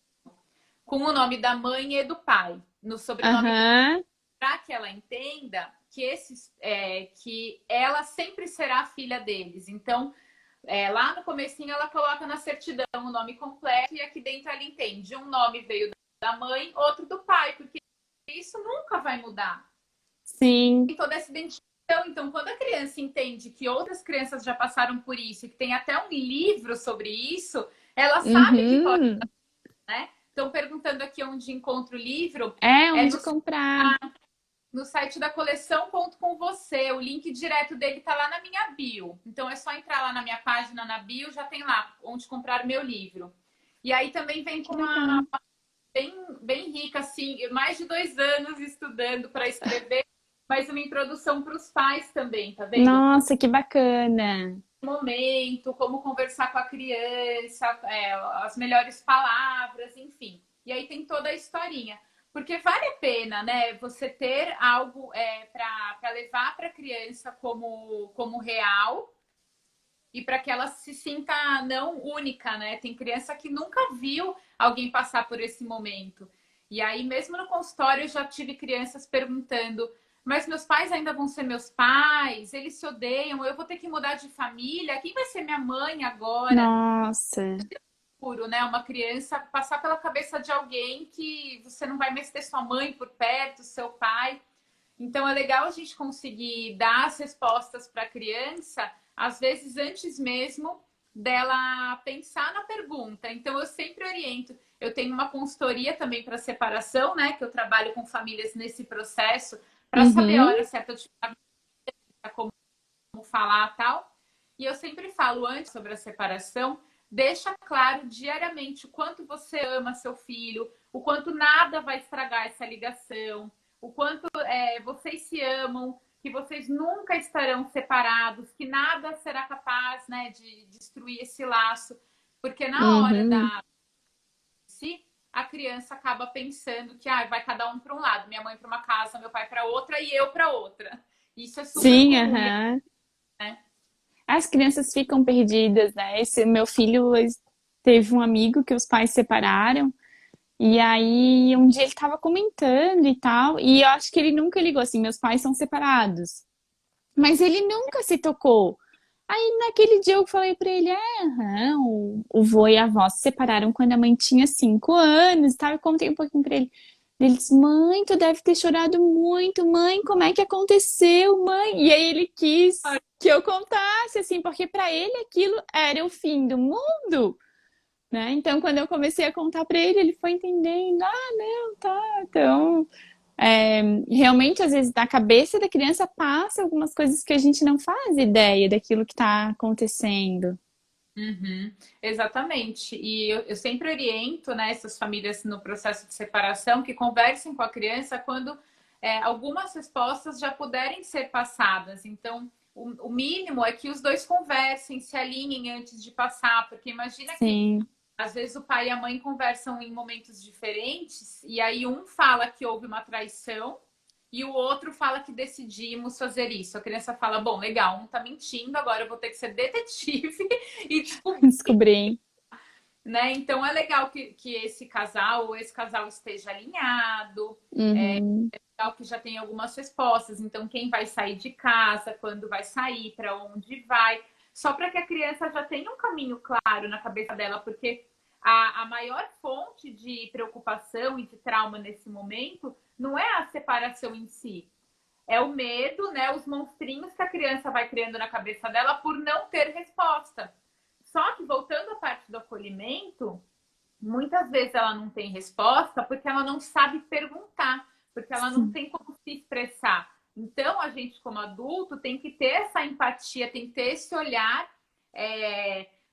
com o nome da mãe e do pai, no sobrenome dele, Aham. para que ela entenda que ela sempre será a filha deles. Então, lá no comecinho ela coloca na certidão o nome completo e aqui dentro ela entende. Um nome veio da mãe, outro do pai, porque isso nunca vai mudar. Sim. Tem toda essa identificação. Então, quando a criança entende que outras crianças já passaram por isso e que tem até um livro sobre isso, ela sabe que pode, Uhum. né? Estão perguntando aqui onde encontra o livro. É, É onde comprar. no site da coleção Conto com Você. O link direto dele tá lá na minha bio. Então é só entrar lá na minha página na bio, já tem lá onde comprar meu livro. E aí também vem Que com legal. uma bem rica, assim, mais de 2 anos estudando para escrever, mas uma introdução para os pais também, tá vendo? Nossa, que bacana. Momento, como conversar com a criança, as melhores palavras, enfim. E aí tem toda a historinha. Porque vale a pena, né? Você ter algo para levar para a criança como real e para que ela se sinta não única, né? Tem criança que nunca viu alguém passar por esse momento. E aí, mesmo no consultório, eu já tive crianças perguntando: mas meus pais ainda vão ser meus pais? Eles se odeiam? Eu vou ter que mudar de família? Quem vai ser minha mãe agora? Nossa. Puro, né? Uma criança passar pela cabeça de alguém que você não vai mais ter sua mãe por perto, seu pai. Então é legal a gente conseguir dar as respostas para a criança, às vezes antes mesmo dela pensar na pergunta. Então eu sempre oriento. Eu tenho uma consultoria também para separação, né? Que eu trabalho com famílias nesse processo para saber a Uhum. hora certa de como falar tal. E eu sempre falo antes sobre a separação, deixa claro diariamente o quanto você ama seu filho, o quanto nada vai estragar essa ligação, o quanto vocês se amam, que vocês nunca estarão separados, que nada será capaz, né, de destruir esse laço, porque na hora Uhum. da se a criança acaba pensando que vai cada um para um lado, minha mãe para uma casa, meu pai para outra e eu para outra. Isso é super Sim, comum, aham. né? As crianças ficam perdidas, né? Esse meu filho teve um amigo que os pais separaram. E aí, um dia ele tava comentando e tal, e eu acho que ele nunca ligou assim, meus pais são separados. Mas ele nunca se tocou. Aí, naquele dia, eu falei pra ele, aham, o vô e a avó se separaram quando a mãe tinha 5 anos e tal. Eu contei um pouquinho pra ele. Ele disse, mãe, tu deve ter chorado muito. Mãe, como é que aconteceu, mãe? E aí ele quis que eu contasse, assim, porque pra ele aquilo era o fim do mundo, né? Então, quando eu comecei a contar para ele, ele foi entendendo. Ah, não, tá. Então, realmente, às vezes, na cabeça da criança passa algumas coisas que a gente não faz ideia daquilo que está acontecendo. Uhum, exatamente. E eu sempre oriento, né, essas famílias no processo de separação que conversem com a criança quando algumas respostas já puderem ser passadas. Então, o mínimo é que os dois conversem, se alinhem antes de passar, porque imagina que Sim. às vezes o pai e a mãe conversam em momentos diferentes e aí um fala que houve uma traição e o outro fala que decidimos fazer isso. A criança fala: bom, legal, um tá mentindo, agora eu vou ter que ser detetive e descobrir, Descobri. né? Então é legal que esse casal ou esse casal esteja alinhado, Uhum. legal que já tem algumas respostas. Então, quem vai sair de casa, quando vai sair, para onde vai, só para que a criança já tenha um caminho claro na cabeça dela, porque a maior fonte de preocupação e de trauma nesse momento não é a separação em si, é o medo, né? Os monstrinhos que a criança vai criando na cabeça dela por não ter resposta. Só que voltando à parte do acolhimento, muitas vezes ela não tem resposta porque ela não sabe perguntar, porque ela não Sim. tem como se expressar. Então, a gente, como adulto, tem que ter essa empatia, tem que ter esse olhar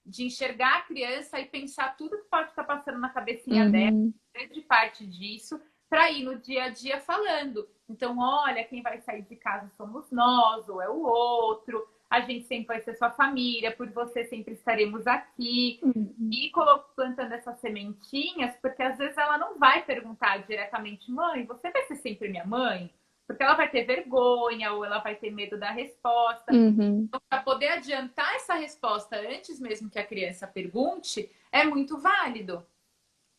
de enxergar a criança e pensar tudo que pode estar passando na cabecinha dela, Uhum. grande parte disso, para ir no dia a dia falando. Então, olha, quem vai sair de casa somos nós, ou é o outro. a gente sempre vai ser sua família, por você sempre estaremos aqui. Uhum. E plantando essas sementinhas, porque às vezes ela não vai perguntar diretamente, mãe, você vai ser sempre minha mãe? Porque ela vai ter vergonha ou ela vai ter medo da resposta. Uhum. Então, para poder adiantar essa resposta antes mesmo que a criança pergunte, é muito válido.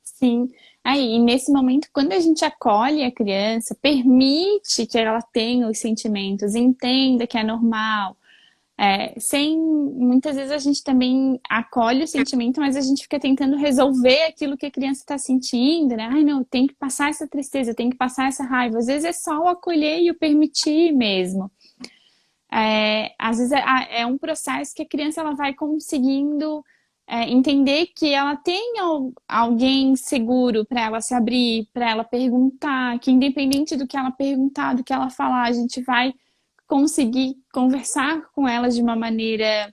Sim. Aí, nesse momento, quando a gente acolhe a criança, permite que ela tenha os sentimentos, entenda que é normal. Sem muitas vezes a gente também acolhe o sentimento, mas a gente fica tentando resolver aquilo que a criança está sentindo, né? Ai, não, tem que passar essa tristeza, tem que passar essa raiva. Às vezes é só o acolher e o permitir mesmo. Às vezes é um processo que a criança ela vai conseguindo entender que ela tem alguém seguro para ela se abrir, para ela perguntar, que independente do que ela perguntar, do que ela falar, a gente vai conseguir conversar com ela de uma maneira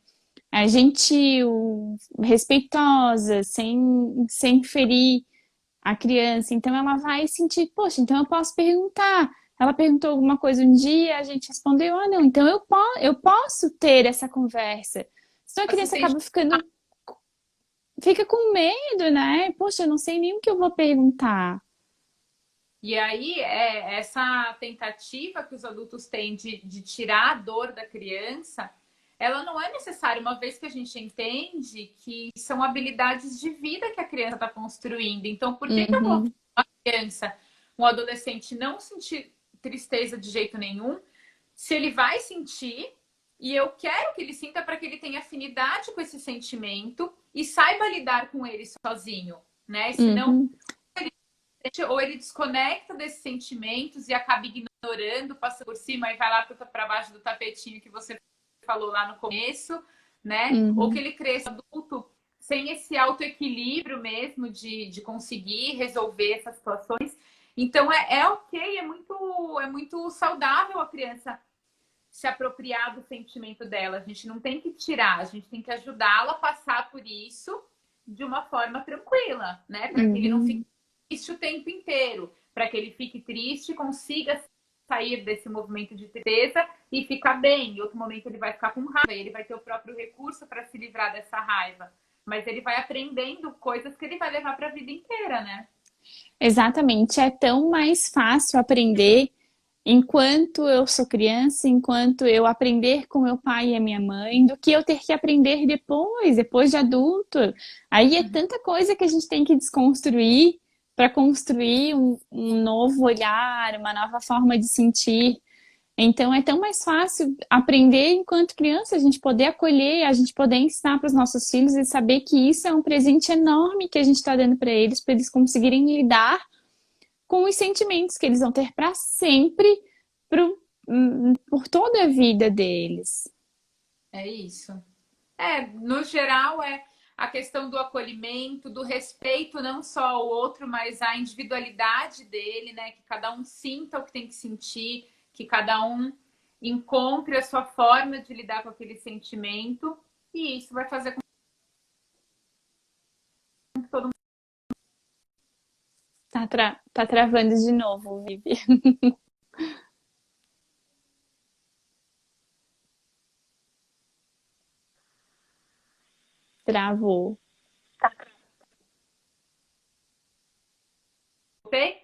gentil, respeitosa, sem ferir a criança. Então ela vai sentir, poxa, então eu posso perguntar. Ela perguntou alguma coisa um dia, a gente respondeu, ah, não, então eu posso ter essa conversa. Senão a Ela se criança sente... acaba fica com medo, né? Poxa, eu não sei nem o que eu vou perguntar. E aí, essa tentativa que os adultos têm de tirar a dor da criança, ela não é necessária, uma vez que a gente entende que são habilidades de vida que a criança está construindo. Então, por que eu vou Uhum, uma criança, um adolescente não sentir tristeza de jeito nenhum, se ele vai sentir, e eu quero que ele sinta para que ele tenha afinidade com esse sentimento e saiba lidar com ele sozinho, né? Senão, uhum, ou ele desconecta desses sentimentos e acaba ignorando, passa por cima e vai lá para baixo do tapetinho que você falou lá no começo, né? Ou que uhum. ele cresça adulto sem esse autoequilíbrio mesmo de conseguir resolver essas situações. Então é ok, é muito saudável a criança se apropriar do sentimento dela. A gente não tem que tirar, a gente tem que ajudá-la a passar por isso de uma forma tranquila, né? Para que ele não fique Uhum. triste o tempo inteiro, para que ele fique triste, consiga sair desse movimento de tristeza e ficar bem. Em outro momento ele vai ficar com raiva, ele vai ter o próprio recurso para se livrar dessa raiva. Mas ele vai aprendendo coisas que ele vai levar para a vida inteira, né? Exatamente. É tão mais fácil aprender enquanto eu sou criança, enquanto eu aprender com meu pai e a minha mãe, do que eu ter que aprender depois de adulto. Aí é tanta coisa que a gente tem que desconstruir para construir um novo olhar, uma nova forma de sentir. Então é tão mais fácil aprender enquanto criança, a gente poder acolher, a gente poder ensinar para os nossos filhos e saber que isso é um presente enorme que a gente está dando para eles conseguirem lidar com os sentimentos que eles vão ter para sempre, por toda a vida deles. É isso. No geral, é a questão do acolhimento, do respeito não só ao outro, mas à individualidade dele, né? Que cada um sinta o que tem que sentir, que cada um encontre a sua forma de lidar com aquele sentimento, e isso vai fazer com que todo mundo. Tá travando de novo, Vivi. Travou. Ok?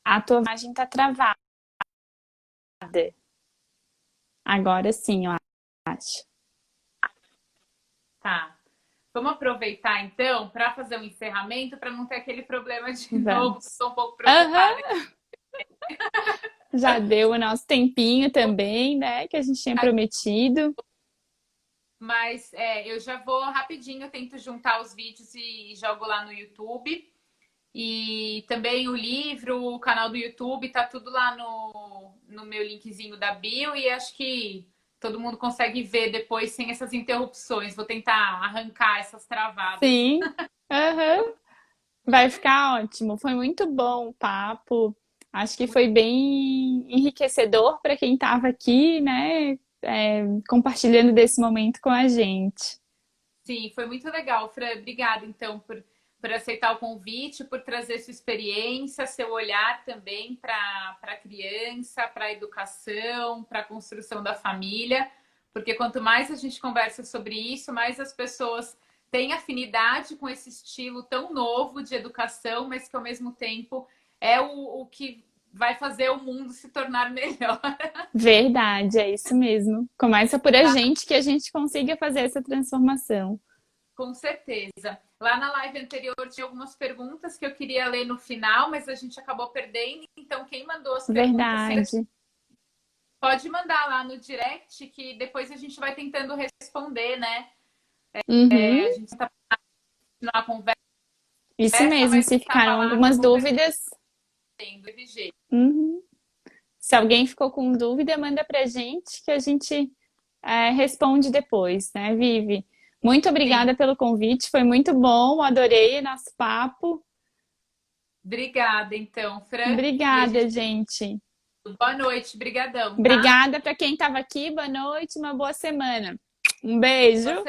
A tua imagem tá travada. Agora sim, eu acho. Tá. Vamos aproveitar então para fazer um encerramento, para não ter aquele problema de novo, que Vamos. estou um pouco preocupada. Aham. Já deu o nosso tempinho também, né? Que a gente tinha prometido. Mas eu já vou rapidinho, eu tento juntar os vídeos e jogo lá no YouTube. E também o livro, o canal do YouTube, tá tudo lá no meu linkzinho da bio e acho que todo mundo consegue ver depois sem essas interrupções. Vou tentar arrancar essas travadas. Sim. Aham. Vai ficar ótimo. Foi muito bom o papo. Acho que foi bem enriquecedor para quem estava aqui, né? Compartilhando desse momento com a gente. Sim, foi muito legal, Fran. Obrigada, então, por por aceitar o convite, por trazer sua experiência, seu olhar também para a criança, para a educação, para a construção da família, porque quanto mais a gente conversa sobre isso, mais as pessoas têm afinidade com esse estilo tão novo de educação, mas que ao mesmo tempo é o que vai fazer o mundo se tornar melhor. Verdade, é isso mesmo. Começa por a gente que a gente consiga fazer essa transformação. Com certeza. Lá na live anterior tinha algumas perguntas que eu queria ler no final, mas a gente acabou perdendo. Então, quem mandou as perguntas, Verdade. pode mandar lá no direct, que depois a gente vai tentando responder, né? Uhum. A gente está na conversa. Isso mesmo, se ficaram algumas dúvidas. Uhum. Se alguém ficou com dúvida, manda pra gente que a gente responde depois, né, Vivi? Muito obrigada pelo convite, foi muito bom, adorei o nosso papo. Obrigada, então, Fran. Obrigada, gente. Boa noite, brigadão. Tá? Obrigada para quem estava aqui, boa noite, uma boa semana. Um beijo.